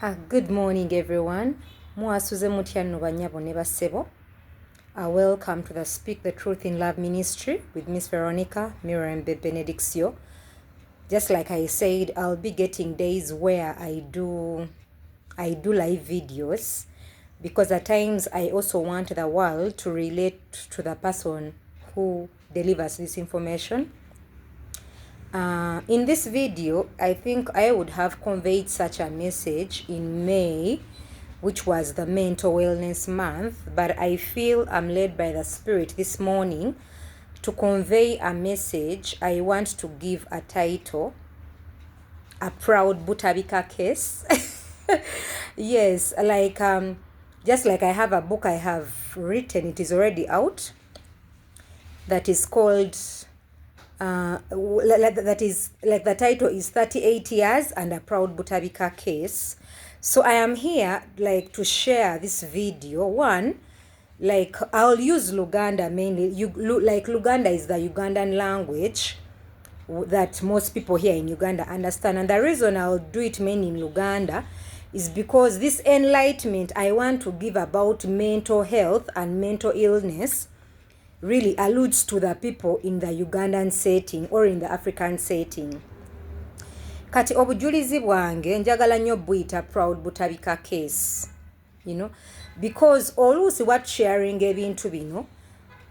Good morning, everyone. Mwasuze mutya nno banyabo ne bassebo. Welcome to the Speak the Truth in Love ministry with Miss Veronica Miriam Benedictio. Just like I said, I'll be getting days where I do live videos because at times I also want the world to relate to the person who delivers this information. In this video, I think I would have conveyed such a message in May, which was the Mental Wellness Month, but I feel I'm led by the Spirit this morning to convey a message. I want to give a title, A Proud Butabika Case. Yes, just like I have a book I have written, it is already out, that is called the title is 38 Years and a Proud Butabika Case. So I am here to share this video. One, I'll use Luganda mainly. Luganda is the Ugandan language that most people here in Uganda understand, and the reason I'll do it mainly in Luganda is because this enlightenment I want to give about mental health and mental illness really alludes to the people in the Ugandan setting or in the African setting. Kati obujulizi bwange njagala nnyo buyita Proud Butabika Case, because oluusi what sharing ebintu bino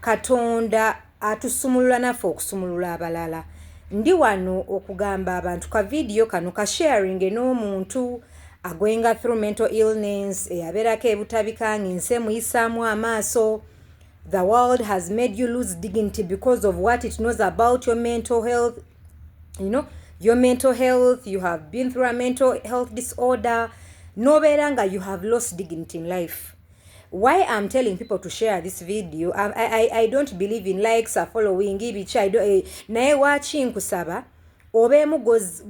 Katonda atusumulula naffe okusumulula abalala. Ndi wano okugamba abantu ka video kano ka sharing n'omuntu agwenga through mental illness eyabeerako ebutabika ng'ensi emuyisaamu amaaso. The world has made you lose dignity because of what it knows about your mental health. Your mental health, you have been through a mental health disorder. No beranga, you have lost dignity in life. Why I'm telling people to share this video, I don't believe in likes or following. Naye watching kusaba, obemu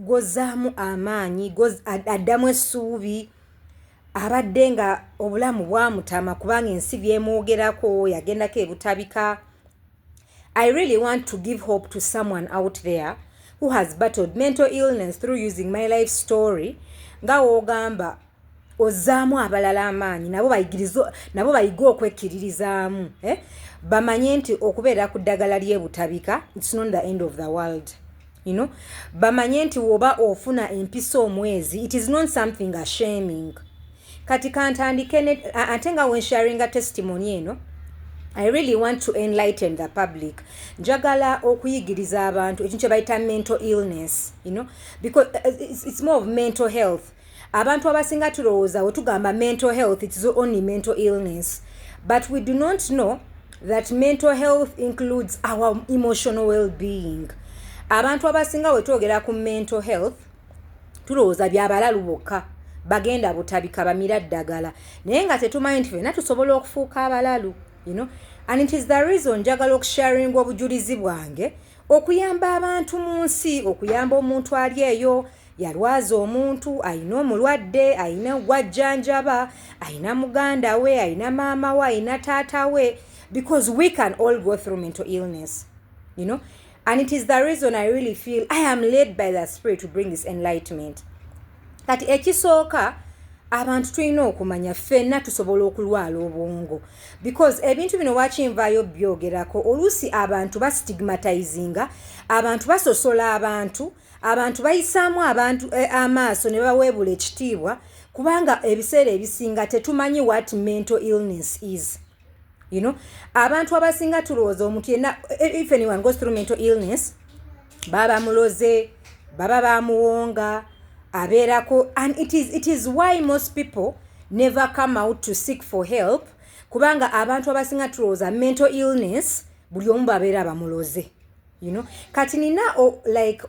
gozamu amanyi, addamu essuubi, abadde nga obulamu bwamutama kubanga ensi byemwogerako yagendako ebutabika. I really want to give hope to someone out there who has battled mental illness through using my life story. Nga wogamba ozaamu abalala amaanyi nabo bayiga okwekkiririzaamu, bamanye nti okubeera ku ddagala ly'ebutabika it's not the end of the world. Bamanye nti woba ofuna empisa omwezi, it is not something ashaming. Kati kantandike ate nga when sharing a testimony I really want to enlighten the public. Njagala okuyigiriza abantu ekintu kye bayita mental illness, because it's more of mental health. Abantu abasinga tulowooza we tugamba mental health, it's only mental illness. But we do not know that mental health includes our emotional well-being. Abantu abasinga we twogera ku mental health tulowooza by'abalalu bokka. Bagenda butabika bamira ddagala naye nga tetumanyi nti fenna tusobola okufuuka abalalu, and it is the reason njagala okusharing obujulizi bwange okuyamba abantu mu nsi, okuyamba omuntu ali eyo yalwaza omuntu, ayina omulwadde, ayina gwajjanjaba, ayina muganda we, ayina maama we, ayina taata we, because we can all go through mental illness, and it is the reason I really feel I am led by the Spirit to bring this enlightenment. Kati ekisooka abantu tulina okumanya ffenna tusobola okulwala obwongo, because ebintu bino wakinvaayo byogerako oluusi abantu bastigmatizinga, abantu basosola abantu bayisaamu abantu amaaso ne baweebula ekitiibwa kubanga ebiseera ebisinga tetumanyi what mental illness is. Abantu abasinga tulowooza omuntu yenna, if anyone goes through mental illness, baba muloze, baba bamuwonga, abeerako, and it is why most people never come out to seek for help, kubanga abantu abasinga tulowooza mental illness buli omu babeera bamuloze. Kati nina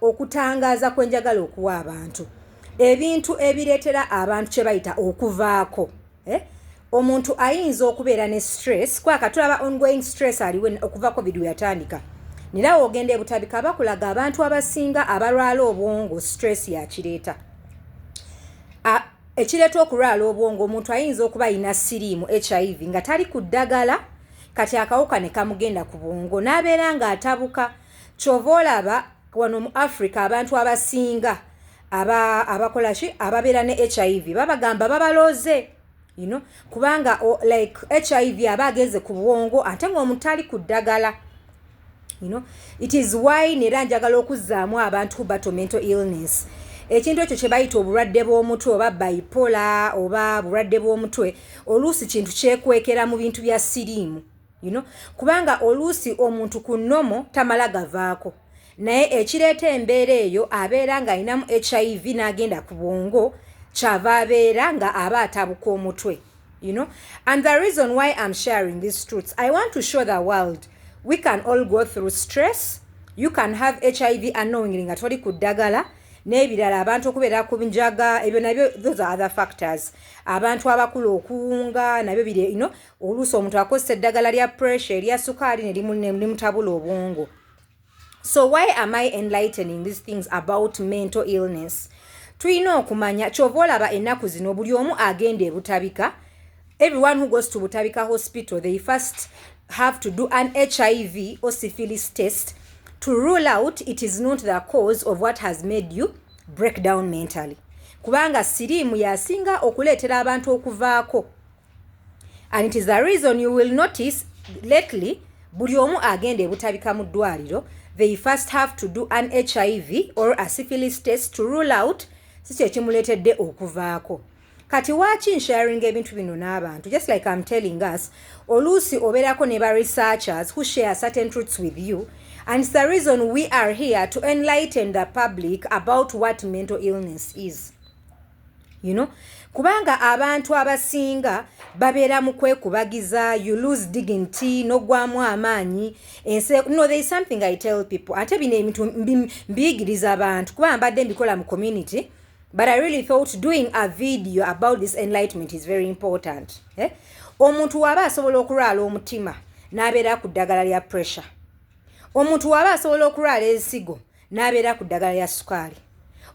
okutangaaza kwe njagala okuwa abantu ebintu ebireetera abantu kye bayita okuvaako. Omuntu ayinza okubeera ne stress, kwaka tulaba ongoing stress aliwo okuva COVID yatandika. Nira ogenda ebutabika bakulaga abantu abasinga abalwala obwongo stress yakireeta. Ekireeta okulwala obwongo, omuntu ayinza okuba ayina siriimu HIV nga tali ku ddagala, kati akawuka ne kamugenda ku bwongo n'abeera nga atabuka. Kyova olaba wano mu Africa abantu abasinga abakola ki ababeera ne HIV babagamba babaloze, you know, kubanga like HIV aba ageze ku bwongo ate ng'omuntu ali ku ddagala, you know. It is why nera njagala okuzzaamu abantu ku battle mental illness. Ekintu ekyo kye bayita obulwadde bw'omutwe oba bipolar oba bulwadde bw'omutwe oluusi kintu kyekwekera mu bintu bya siriimu, you know, kubanga oluusi omuntu ku nnomo tamala gavaako naye ekireeta embeera eyo abeera ng'alinamu HIV n'agenda ku bwongo kyava abeera nga aba atabuka omutwe, you know. And the reason why I'm sharing these truths, I want to show the world we can all go through stress. You can have HIV unknowingly nga toli ku ddagala n'ebirala abantu okubeera ku njaga ebyo nabyo, those are other factors. Abantu abakulu okuwunga nabyo biri, you know, oluusi omuntu akozesa eddagala lya pressure erya sukaali ne limutabula obwongo. So why am I enlightening these things about mental illness? Tulina okumanya kyova olaba ennaku zino buli omu agenda e Butabika. Everyone who goes to Butabika hospital, they first have to do an HIV or syphilis test to rule out it is not the cause of what has made you break down mentally. Kubanga siriimu yasinga okuleetera abantu okuvaako. And it is the reason you will notice lately buli omu agenda e Butabika mu ddwaliro, they first have to do an HIV or a syphilis test to rule out si ekimuleetedde okuvaako. Kati waaki sharing ebintu bino n'abantu, just like I'm telling us, oluusi obeerako ne ba researchers who share certain truths with you, and it's the reason we are here to enlighten the public about what mental illness is. You know, kubanga abantu abasinga babeera mu kwekubagiza, you lose dignity, n'ogwamu amaanyi. No, there is something I tell people, ate bino ebintu mbiyigiriza abantu kuba mbadde mbikola mu community, but I really thought doing a video about this enlightenment is very important. Omuntu waba asobola okulwala omutima n'abeera ku ddagala lya pressure. Omuntu waba asobola okulwala ensigo n'abeera ku ddagala lya sukaali.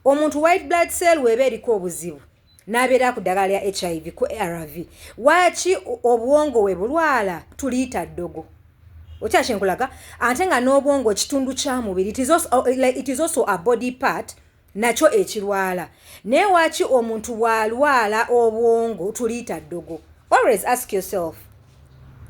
Omuntu white blood cell weba eriko obuzibu n'abeera ku ddagala lya HIV ku ARV. Waaki obwongo we bulwala tuliyita ddogo? Okyakyenkulaga ate nga n'obwongo kitundu kya mubiri, it is also a body part nakyo ekirwala. Naye waaki omuntu walwala obwongo tuliyita ddogo? Always ask yourself,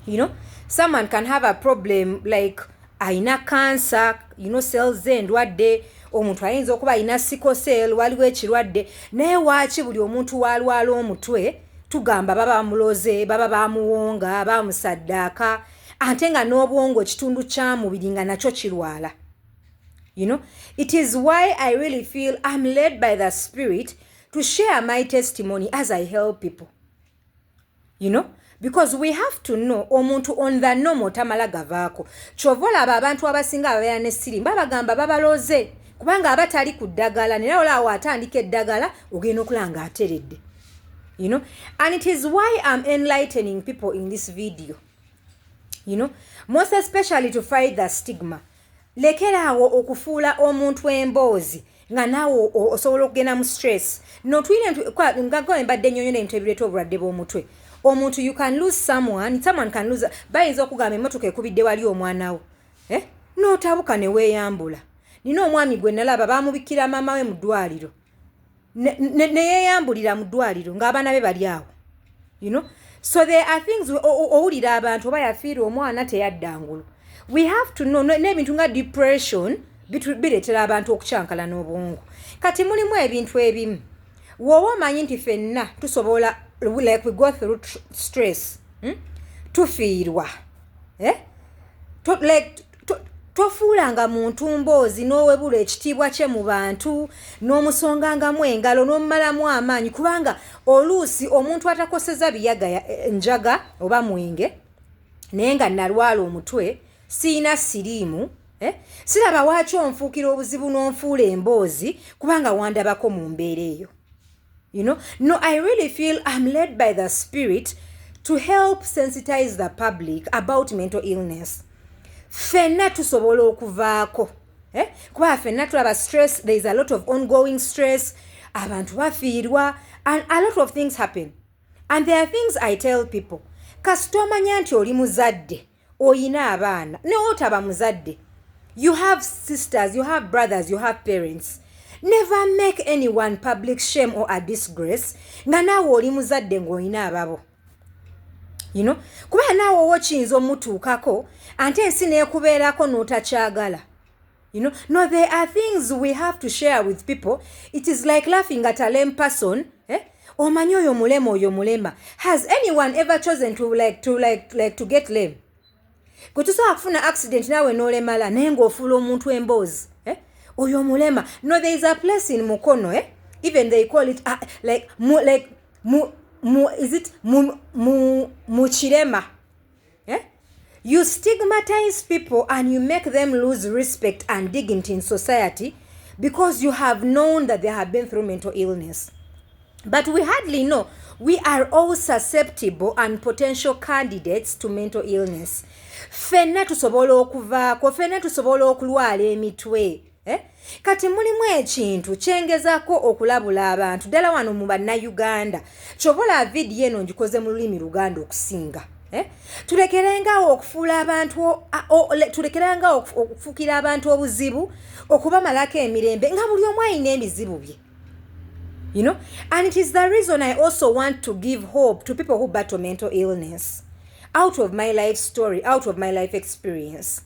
you know, someone can have a problem like aina cancer, you know, cells endwadde, omuntu ayinza okuba ayina sickle cell, waliwo ekirwadde, naye waaki buli omuntu walwala omutwe tugamba baba bamuloze, baba bamuwonga, bamusaddaaka, ate nga n'obwongo kitundu kya mubiri nga nakyo kirwala? You know, it is why I really feel I'm led by the Spirit to share my testimony as I help people. You know, because we have to know omuntu on the normal tamala gavaako. Kyova olaba abantu abasinga ababeera ne siriimu babagamba babaloze kubanga abatali ku ddagala, naye olaba atandika eddagala ogenda okulanga ateredde. You know, and it is why I'm enlightening people in this video. You know, most especially to fight the stigma. Lekeraawo okufuula omuntu emboozi nga naawe osobola okugenda mu stress. No, nga mbadde nnyonnyola ebintu ebireeta obulwadde bw'omutwe. Omuntu, you can lose someone can lose, bayinza okugamba emmotoka ekubidde wali omwana wo. N'otabuka ne weeyambula. Nina omwami gwe nalaba baamubikira maama we mu ddwaliro. Ne yeeyambulira mu ddwaliro ng'abaana be bali awo. You know? So there are things owulira abantu oba yafiira omwana teyadda ngulu. We have to know n'ebintu nga depression bireetera abantu okukyankala n'obwongo. Kati mulimu ebintu ebimu. Wowe omanyi nti ffenna tusobola, like we go through stress. Tufiirwa. Tofuulanga muntu mboozi n'owebula ekitiibwa kye mu bantu, n'omusongangamu engalo n'omumalamu amaanyi, kubanga oluusi omuntu atakoseza biyaga njaga oba mwenge naye nga nalwala omutwe siina siriimu, siraba waaki onfuukira obuzibu n'onfuula emboozi kubanga wandabako mu mbeera eyo. You know, no, I really feel I'm led by the Spirit to help sensitize the public about mental illness. Ffenna tusobola okuvaako. Kuba ffenna tulaba stress, there is a lot of ongoing stress, abantu bafiirwa, and a lot of things happen. And there are things I tell people. Kasita omanya nti oli muzadde, oyina abaana, ne otaba muzadde. You have sisters, you have brothers, you have parents. Never make anyone public shame or a disgrace nga naawe oli muzadde ng'olina ababo. You know, kuba naawe wokiyinza omutuukako ate ensi neekubeerako n'otakyagala. You know, no, there are things we have to share with people. It is like laughing at a lame person. Omanyi oyo mulema. Has anyone ever chosen to get lame? Gwe tusobola kufuna accident naawe n'olemala naye ng'ofuula omuntu emboozi. Oyo mulema. No, there is a place in Mukono. Even they call it Muchirema. You stigmatize people and you make them lose respect and dignity in society because you have known that they have been through mental illness. But we hardly know. We are all susceptible and potential candidates to mental illness. Fenna tusobola okuvaako, fenna tusobola okulwala emitwe. Kati mulimu ekintu kyengezaako okulabula abantu ddala wano mu bannayuganda. Kyobola vidiyo eno ngikoze mu lulimi Luganda okusinga. Tulekerengawo okufuula abantu tulekerengawo okufuukira abantu obuzibu okubamalako emirembe nga buli omu alina ebizibu bye. You know, and it is the reason I also want to give hope to people who battle mental illness out of my life story, out of my life experience.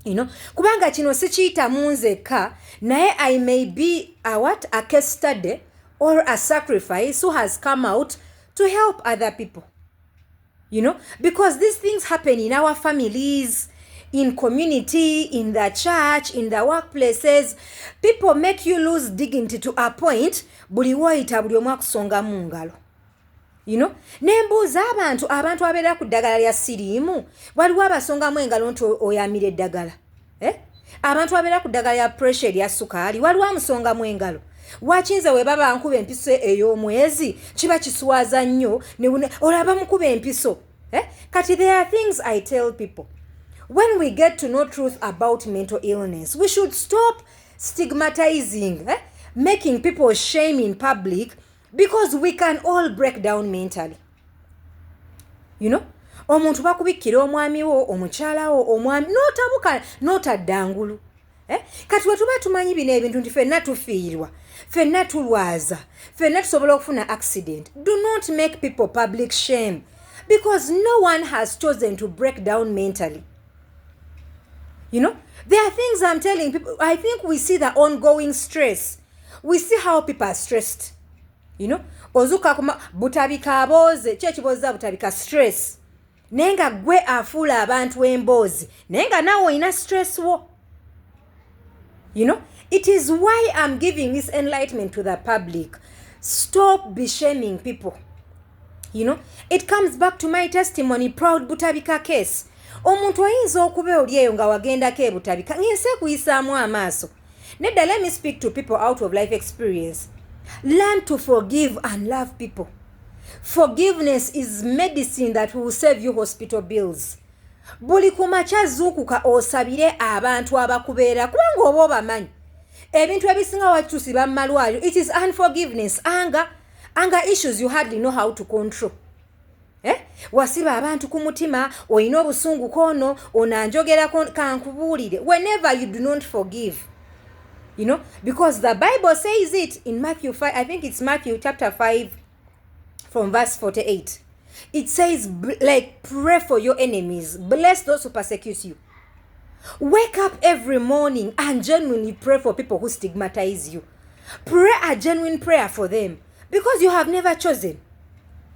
You know, kubanga kino sikiyita munzeka naye I may be a case study or a sacrifice who has come out to help other people. You know, because these things happen in our families, in community, in the church, in the workplaces. People make you lose dignity to a point buli woyita buli omu akusonga mu ngalo. You know, nembuuza abantu abeera ku ddagala lya siriimu waliwo abasongamu engalo nti oyamira eddagala. Abantu abeera ku ddagala lya pressure lya sukaali waliwo amusongamu engalo. Wakinze we baba nkuba empiso ey'omwezi kiba kiswaza nnyo olaba mukuba empiso. Kati there are things I tell people. When we get to know truth about mental illness, we should stop stigmatizing, making people shame in public, because we can all break down mentally. You know? Omuntu bakubikira omwami wo, omukyala wo, omwami n'otabuka n'otaddangulu. Kati we tuba tumanyi bino ebintu nti ffenna tufiirwa, ffenna tulwaza, ffenna tusobola okufuna accident. Do not make people public shame, because no one has chosen to break down mentally. You know, there are things I'm telling people. I think we see the ongoing stress. We see how people are stressed. You know, ozuka kuma Butabika aboze, chechiboza Butabika stress. Nenga gwe afuula abantu emboozi. Nenga nawe ina stress wo. You know, it is why I'm giving this enlightenment to the public. Stop be-shaming people. You know, it comes back to my testimony, proud Butabika case. Omuntu oyinza okuba oli eyo nga wagendako e Butabika ng'ensi ekuyisaamu amaaso. Nedda, let me speak to people out of life experience. Learn to forgive and love people. Forgiveness is medicine that will save you hospital bills. Buli kumakya zuukuka osabire abantu abakubeera kubanga oba obamanyi. Ebintu ebisinga wakitusiba mu malwaliro, it is unforgiveness, anger issues you hardly know how to control. Wasiba abantu ku mutima, oyina obusungu kono, onanjogera kankubuulire. Whenever you do not forgive, you know, because the Bible says it in Matthew 5, I think it's Matthew chapter 5 from verse 48. It says, like, pray for your enemies, bless those who persecute you. Wake up every morning and genuinely pray for people who stigmatize you. Pray a genuine prayer for them, because you have never chosen.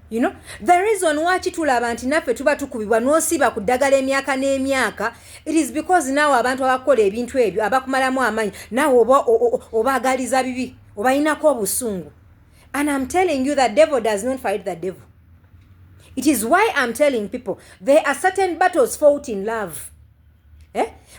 You know, the reason why tulaba nti naffe tuba tukubibwa n'osiba ku ddagala emyaka n'emyaka, it is because now abantu abakola ebintu ebyo abakumalamu amanyi nawe obaagaliza bibi obayinako obusungu. And I'm telling you that devil does not fight the devil. It is why I'm telling people there are certain battles fought in love.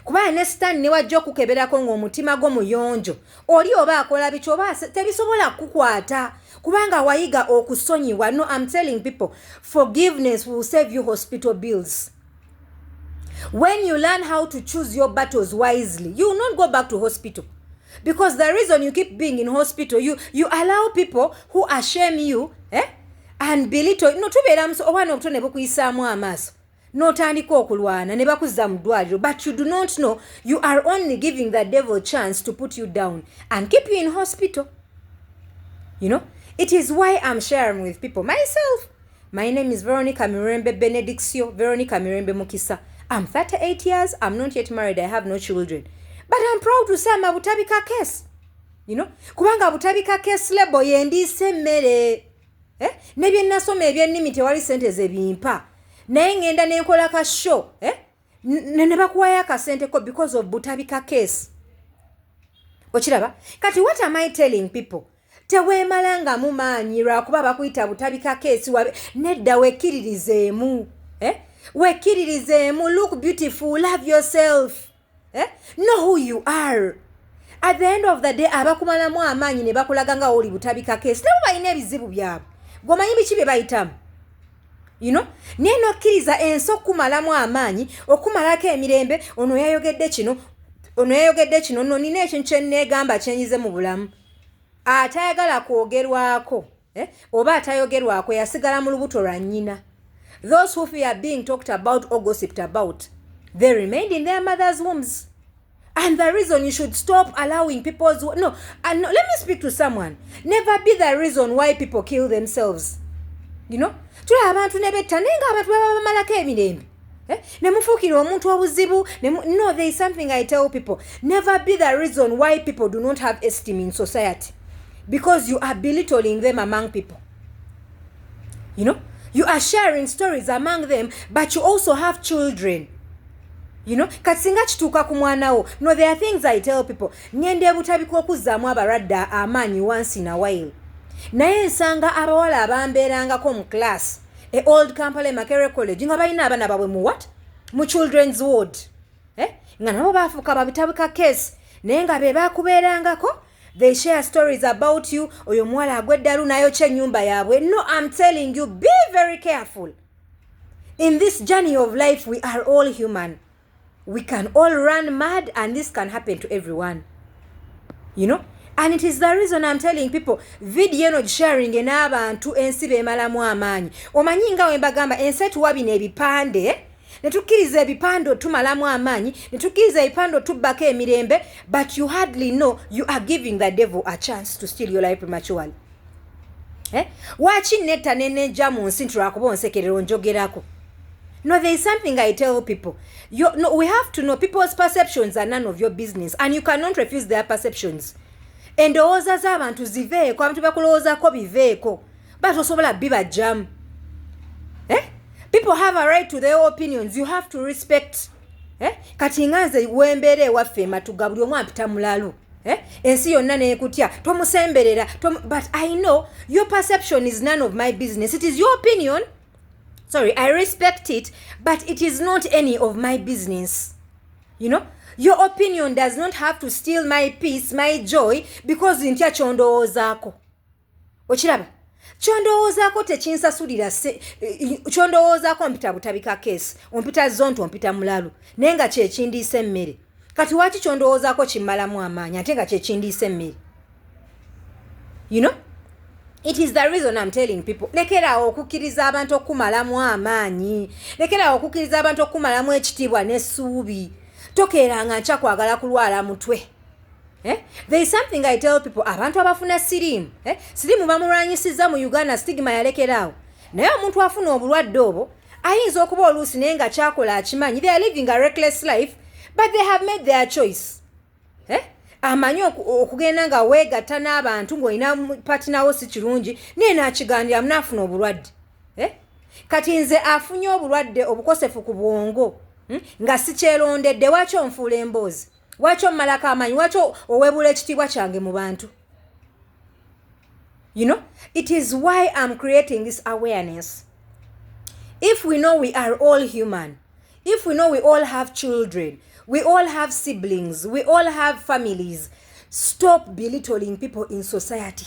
Kuba ne Satan ne wajja okukeberako ng'omutima gwo muyonjo, oli oba akola bicho oba tebisobola kukwata kubanga wayiga okusonyiwa. No, I'm telling people, forgiveness will save you hospital bills. When you learn how to choose your battles wisely, you will not go back to hospital. Because the reason you keep being in hospital, you allow people who ashame you and belittle. No, tubeera muso obwana obutone bukuyisaamu amaaso. n'otandika okulwana ne bakuzza mu ddwaliro, but you do not know you are only giving the devil a chance to put you down and keep you in hospital. You know, it is why I'm sharing with people myself. My name is Veronica Mirembe Benedictio, Veronica Mirembe Mukisa. I'm 38 years, I'm not yet married, I have no children. But I'm proud to say I'm a Butabika case. You know, kubanga Butabika case lebo yendise mmere. Nebye nasoma ebyennimi tewali sente zebimpa. Naye ngenda nenkola ka show, ne bakuwayo akasente ko because of Butabika case. Okiraba? Kati what am I telling people? Teweemalanga mu maanyi lwakuba bakuyita Butabika case nedda wekkiririzeemu. Wekkiririzeemu, look beautiful, love yourself. Know who you are. At the end of the day, abakumalamu amaanyi ne bakulaga nga oli Butabika case. Nabo balina ebizibu byabwe. Gomanyi biki bye bayitamu? You know? Neno akkiriza ensi okumalamu amaanyi, okumalako emirembe, ono yayogedde kino, no nina ekintu kye nneegamba kyenyize mu bulamu. Atayagala kwogerwako, oba atayogerwako yasigala mu lubuto lwa nnyina. Those who fear being talked about or gossiped about, they remained in their mother's wombs. And the reason you should stop allowing people's... No, let me speak to someone. Never be the reason why people kill themselves. You know? Tula abantu nebetta nenga abantu babamalako emirembe. Nemufuukira omuntu obuzibu. No, there is something I tell people. Never be the reason why people do not have esteem in society. Because you are belittling them among people. You know? You are sharing stories among them, but you also have children. You know, katsinga kituuka ku mwana wo. No, there are things I tell people. Ngende Butabika okuzzaamu abalwadde amaanyi once in a while. Naye nsanga abawala abambeerangako mu class Old Kampala Makerere College nga balina abaana babwe mu what? Mu children's ward. Nga nabo baafuuka ba Butabika case. Naye nga be baakubeerangako. They share stories about you. Oyo muwala agweddalu n'ayokya ennyumba yaabwe. No, I'm telling you, be very careful. In this journey of life, we are all human. We can all run mad, and this can happen to everyone. You know? And it is the reason I'm telling people, video no sharing n'abantu ensi beemalamu amaanyi. Omanyi nga we mbagamba ensi tuwa bino ebipande, ne tukkiriza ebipande tumalamu amaanyi, ne tukkiriza ebipande tubbako emirembe, but you hardly know you are giving the devil a chance to steal your life prematurely. Waki netta nenejja mu nsi lwakuba onsekerera onjogerako. No, there is something I tell people. No, we have to know people's perceptions are none of your business, and you cannot refuse their perceptions. Endowooza z'abantu ziveeko, abantu bakulowoozako biveeko, but osobola bibajjamu. People have a right to their opinions. You have to respect. Kati nga nze wembeera ewaffe ematuga buli omu ampita mulalu. Ensi yonna neekutya tomusemberera. But I know your perception is none of my business. It is your opinion. Sorry, I respect it, but it is not any of my business. You know? Your opinion does not have to steal my peace, my joy, because ntya kyondowoozaako. Okiraba? Kyondowoozaako tekinsasulira kyondowoozaako mpita Butabika case, ompita zonto, ompita mulalu, naye nga kyekindiisa emmere. Kati waki kyondowoozaako kimmalamu amaanyi ate nga kyekindiisa emmere? You know? It is the reason I'm telling people, lekerawo okukkiriza abantu okumalamu amaanyi, lekerawo okukkiriza abantu okumalamu ekitiibwa n'essuubi. Tokeeranga nkya kwagala kulwala mutwe. There is something I tell people, abantu abafuna siriimu. Siriimu bamulwanyisiza mu Uganda, stigma yalekeraawo. Naye omuntu afuna obulwadde obwo, ayinza okuba oluusi naye nga kyakola akimanyi. They are living a reckless life, but they have made their choice. Amanyi okugenda nga weegatta n'abantu ng'olina patinawo si kirungi, naye n'akigandira munaafuna obulwadde. Kati nze afunye obulwadde obukosefu ku bwongo. Nga si kyerondedde, waki onfuula emboozi? Waki ommalako amaanyi? Waki owebula ekitiibwa kyange mu bantu? You know, it is why I'm creating this awareness. If we know we are all human, if we know we all have children, we all have siblings, we all have families, stop belittling people in society.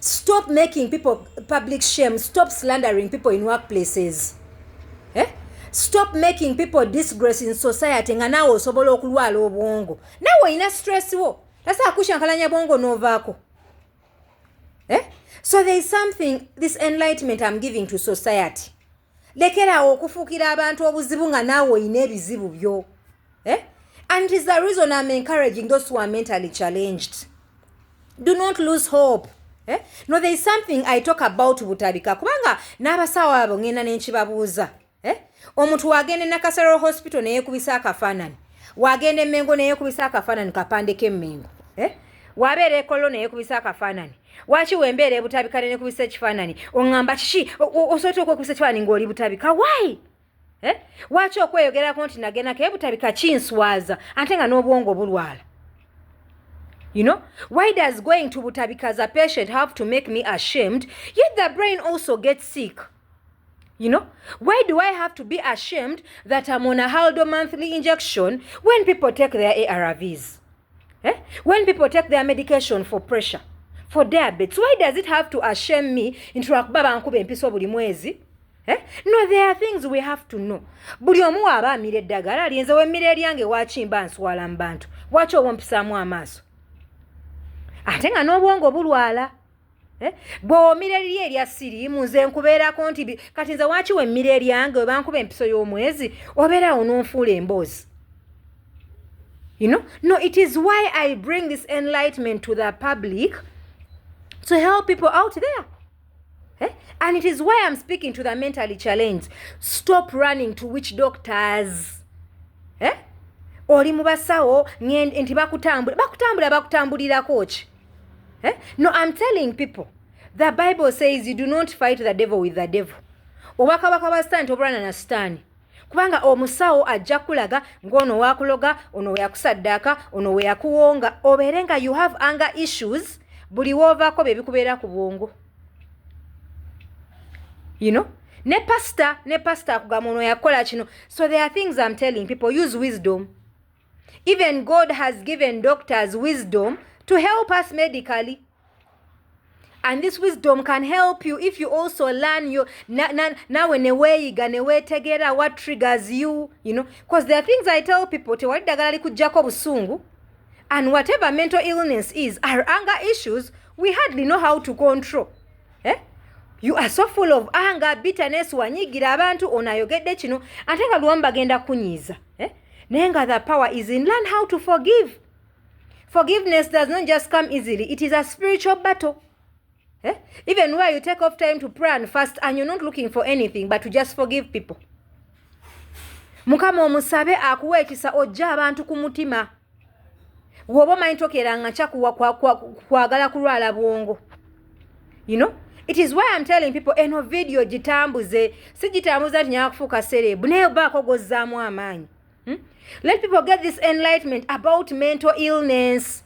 Stop making people public shame. Stop slandering people in workplaces. Stop making people disgrace in society nga nawe osobola okulwala obwongo. Nawe ina stress wo. Tasa akushankalanya bwongo novaako. So there is something, this enlightenment I'm giving to society. lekerawo okufuukira abantu obuzibu nga naawe oyina ebizibu byo. And it is the reason I'm encouraging those who are mentally challenged. Do not lose hope. No, there is something I talk about Butabika. Kubanga n'abasawo abo ngenda n'enkibabuuza. Omuntu wagende Nakasero Hospital neyeekubisa akafaananyi. Wagende Mengo neyeekubisa akafaananyi kapande k'emmengo. Wabeera Ekolo neyeekubisa akafaananyi. Waki wembeera e Butabika neyeekubisa ekifaananyi? Oŋŋamba kiki? Osobola okwekubisa ekifaananyi ng'oli Butabika. Why? Waki okweyogerako nti nagendako e Butabika kinswaza ate nga n'obwongo bulwala? You know, why does going to Butabika as a patient have to make me ashamed, yet the brain also gets sick? You know, why do I have to be ashamed that I'm on a Haldo monthly injection when people take their ARVs? When people take their medication for pressure, for diabetes, why does it have to ashame me into akubaba nkube mpiso buli mwezi? No, there are things we have to know. Buli omu aba amira eddagala linze wemmira eryange wakimba nswala mu bantu. Waki obompisaamu amaaso? Ate nga n'obwongo bulwala. Bw'omira eriri erya siriimu nze nkubeerako nti kati nze waki wemmira eryange we bankuba empiso y'omwezi obeerawo n'onfuula emboozi. You know? No, it is why I bring this enlightenment to the public to help people out there. And it is why I'm speaking to the mentally challenged. Stop running to witch doctors. Oli mu basawo nti bakutambulirako ki? No, I'm telling people. The Bible says you do not fight the devil with the devil. Obakabaka ba Sitaani tobulana na Sitaani. Kubanga omusawo ajja kulaga ng'ono waakuloga, ono weyakusaddaaka, ono weyakuwonga. Obeere nga you have anger issues, buli woovaako bye bikubeera ku bwongo. You know? Ne pastor akugamba ono yakola kino. So there are things I'm telling people, use wisdom. Even God has given doctors wisdom to help us medically. And this wisdom can help you if you also learn your nawe neweeyiga neweetegeera what triggers you, you know. Because there are things I tell people, tewali ddagala likuggyako busungu. And whatever mental illness is, our anger issues, we hardly know how to control. You are so full of anger, bitterness, wanyigira abantu, onayogedde kino, ate nga luwamu bagenda kunyiiza. Naye nga the power is in learn how to forgive. Forgiveness does not just come easily. It is a spiritual battle. Even where you take off time to pray and fast and you're not looking for anything but to just forgive people. Mukama omusabe akuwa ekisa ojja abantu ku mutima. Woba omanyi tokeranga kyakuwa kwagala kulwala bwongo. You know? It is why I'm telling people eno video gitambuze. Si gitambuza nti nyala kufuuka serebu. Naye baako gozzaamu amaanyi. Let people get this enlightenment about mental illness.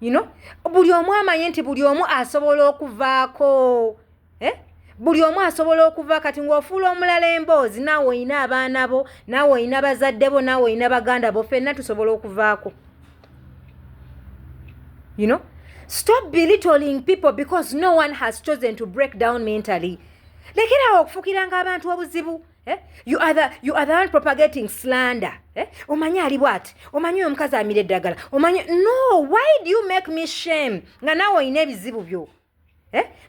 You know? Buli omu amanye nti buli omu asobola okuvaako. Buli omu asobola okuva kati ng'ofuula omulala emboozi naawe oyina abaana bo, naawe oyina bazadde bo, naawe oyina baganda bo, ffenna tusobola okuvaako. You know? Stop belittling people because no one has chosen to break down mentally. Lekerawo okufukiranga abantu obuzibu. You are the one propagating slander. Omanyi ali bwati. Omanyi omukazi amira eddagala. Omanyi no, why do you make me shame? Nga naawe oyina ebizibu byo.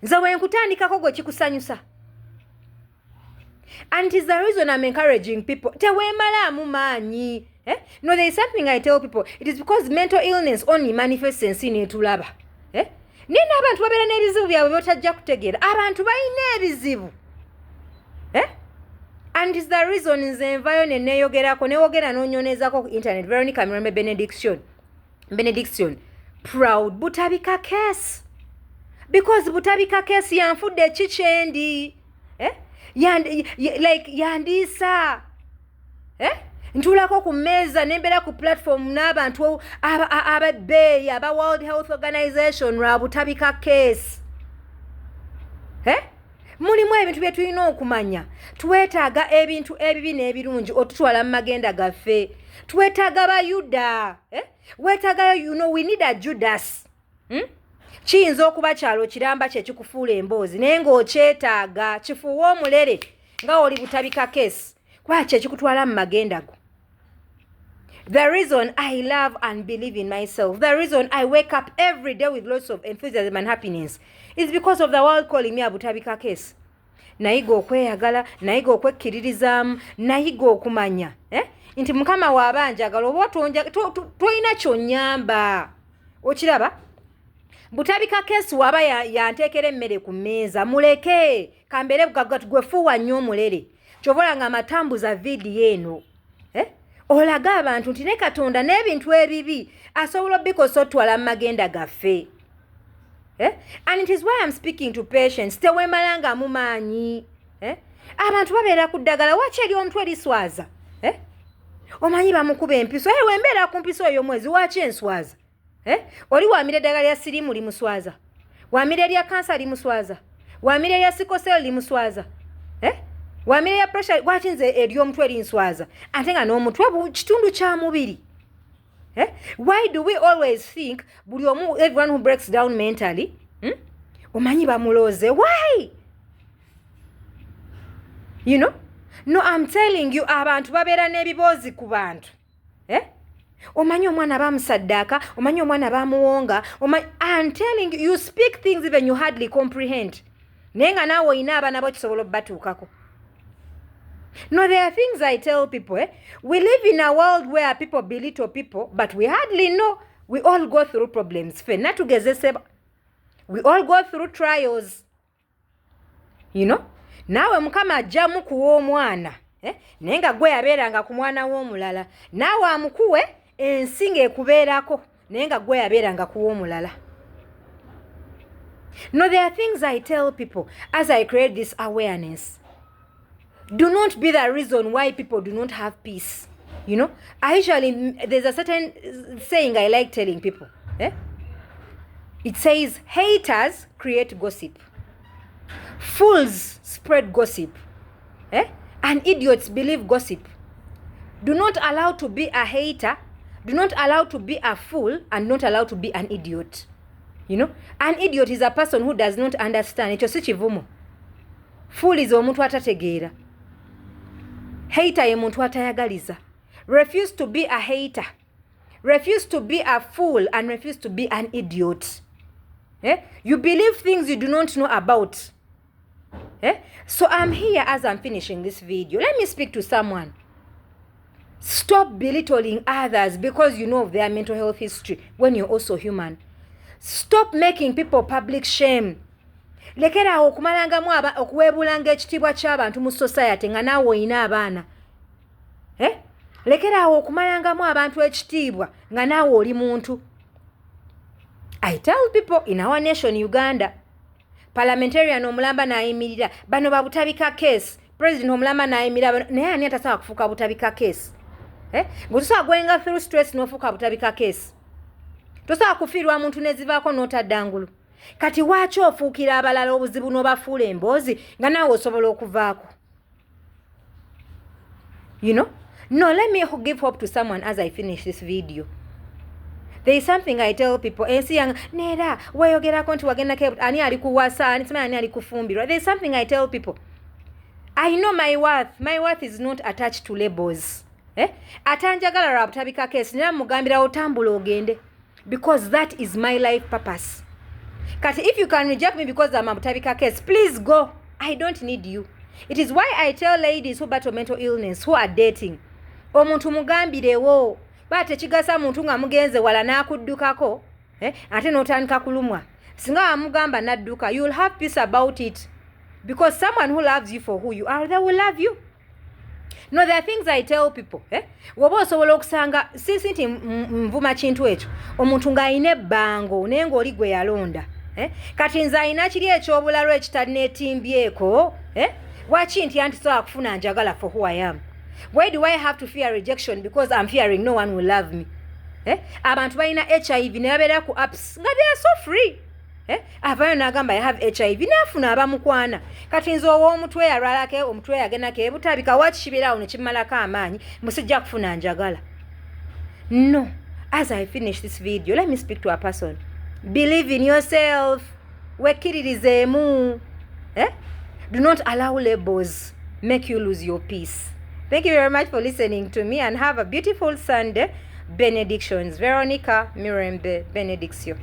Nze wenkutandikako gwe kikusanyusa. And it is the reason I'm encouraging people. Teweemalaamu maanyi. No, there is something I tell people. It is because mental illness only manifests ensi neetulaba. Nina abantu babeera n'ebizibu byabwe botajja kutegeera. Abantu balina ebizibu. And it's the reason nze envayo neneeyogerako newogera n'onyonezako ku internet. Veronica Mirembe Benediction. Proud Butabika case. Because Butabika case yanfudde ekikyendi. Yandiisa. Ntulako ku mmeeza nembeera ku platform n'abantu ababbeeyi aba World Health Organization lwa Butabika case. Mulimu ebintu bye tulina okumanya. Twetaaga ebintu ebibi n'ebirungi otutwala mu magenda gaffe. Twetaaga Bayuda. Wetaaga, you know, we need a Judas. Kiyinza okuba kyalo kiramba kye kikufuula emboozi naye ng'okyetaaga kifuuwe omulere nga oli Butabika case. Kwa kye kikutwala mu magenda go. The reason I love and believe in myself, the reason I wake up every day with lots of enthusiasm and happiness is because of the world calling me a Butabika case. nayiga okweyagala, nayiga okwekkiririzaamu, nayiga okumanya nti mukama waabanjagala oba tolina kyonnyamba. Okiraba? Butabika keesi waba yanteekera emmere ku mmeeza, muleke kambeere gwefuuwa nnyo omulere. Kyobola nga amatambuza vidiyo eno olaga abantu nti ne Katonda n'ebintu ebibi asobola obbikosa otwala mu magenda gaffe. And it is why I'm speaking to patients. Teweemalanga mu maanyi. Abantu babeera ku ddagala waki eri omutwe eriswaza. Omanyi bamukuba empiso. Wembeera ku mpiso eyo mwezi waki enswaza. Oli waamira eddagala lya siriimu limuswaza. Waamira erya kansa limuswaza. Waamira erya sikosel limuswaza. Waamira erya pressure waki nze ery'omutwe linswaza. Ate nga n'omutwe kitundu kya mubiri. Why do we always think everyone who breaks down mentally omanyi bamuloze? Why? You know? No, I'm telling you, abantu babeera n'ebiboozi ku bantu. Omanyi omwana bamusaddaaka, omanyi omwana bamuwonga, I'm telling you, you speak things even you hardly comprehend. Naye nga naawe olina abaana bo kisobola obbatuukako. No, there are things I tell people. We live in a world where people belittle people, but we hardly know. We all go through problems. We all go through trials. You know? Nawe mukama ajja mukuwa omwana. Naye nga gwe yabeeranga ku mwana w'omulala. Naawe amukuwe ensi ng'ekubeerako. Naye nga gwe yabeeranga ku w'omulala. No, there are things I tell people as I create this awareness. Do not be the reason why people do not have peace. You know, there's a certain saying I like telling people. It says, haters create gossip. Fools spread gossip. And idiots believe gossip. Do not allow to be a hater. Do not allow to be a fool. And not allow to be an idiot. You know, an idiot is a person who does not understand. Ekyo si kivumo. Fool is omuntu atategeera. Hater ye muntu atayagaliza. Refuse to be a hater. Refuse to be a fool and refuse to be an idiot. You believe things you do not know about. So I'm here as I'm finishing this video. Let me speak to someone. Stop belittling others because you know of their mental health history when you're also human. Stop making people public shame. Lekera okumalangamu okuweebulanga ekitiibwa ky'abantu mu society nga naawe olina abaana. Lekera okumalangamu abantu ekitiibwa nga naawe oli muntu. I tell people in our nation Uganda, parliamentarian omulamba n'ayimirira bano ba Butabika case, president omulamba n'ayimirira naye ani atasobola kufuuka Butabika case. Ng'otosobola gwenga through stress n'ofuuka Butabika case. Tosobola kufiirwa muntu nezivaako n'otadda ngulu. Kati waaki ofuukira abalala obuzibu n'obafuula emboozi nga naawe osobola okuvaako? You know? No, let me give hope to someone as I finish this video. There is something I tell people. Ensi yang nera weyogerako nti wagenda ke ani ali kuwasa ani sima ani ali kufumbirwa. There is something I tell people. I know my worth. My worth is not attached to labels. Atanjagala lwa Butabika case nira mugambira otambula ogende because that is my life purpose. Kati if you can reject me because I'm a Butabika case, please go. I don't need you. It is why I tell ladies who battle mental illness, who are dating, omuntu mugambirewo bate kigasa muntu nga mugenze wala nakuddukako ate n'otandika kulumwa. Singa amugamba nadduka, you will have peace about it because someone who loves you for who you are, they will love you. No, there are things I tell people. Woba osobola okusanga sisi nti mvuma kintu ekyo omuntu ng'ayina ebbango naye ng'oli gwe yalonda. Kati nze ayina kiri ekyobulalo ekitalina etimbyeko. Waki nti antisobola kufuna njagala for who I am? Why do I have to fear rejection because I'm fearing no one will love me? Abantu balina HIV ne babeera ku apps nga they are so free. Avayo n'agamba I have HIV n'afuna abamukwana. Kati nze ow'omutwe yalwalake omutwe yagendako Butabika waki kibeerawo ne kimmalako amaanyi musijja kufuna njagala. No. As I finish this video, let me speak to a person. Believe in yourself. Wekkiririzeemu. Do not allow labels make you lose your peace. Thank you very much for listening to me and have a beautiful Sunday. Benedictions. Veronica Mirembe Benediction.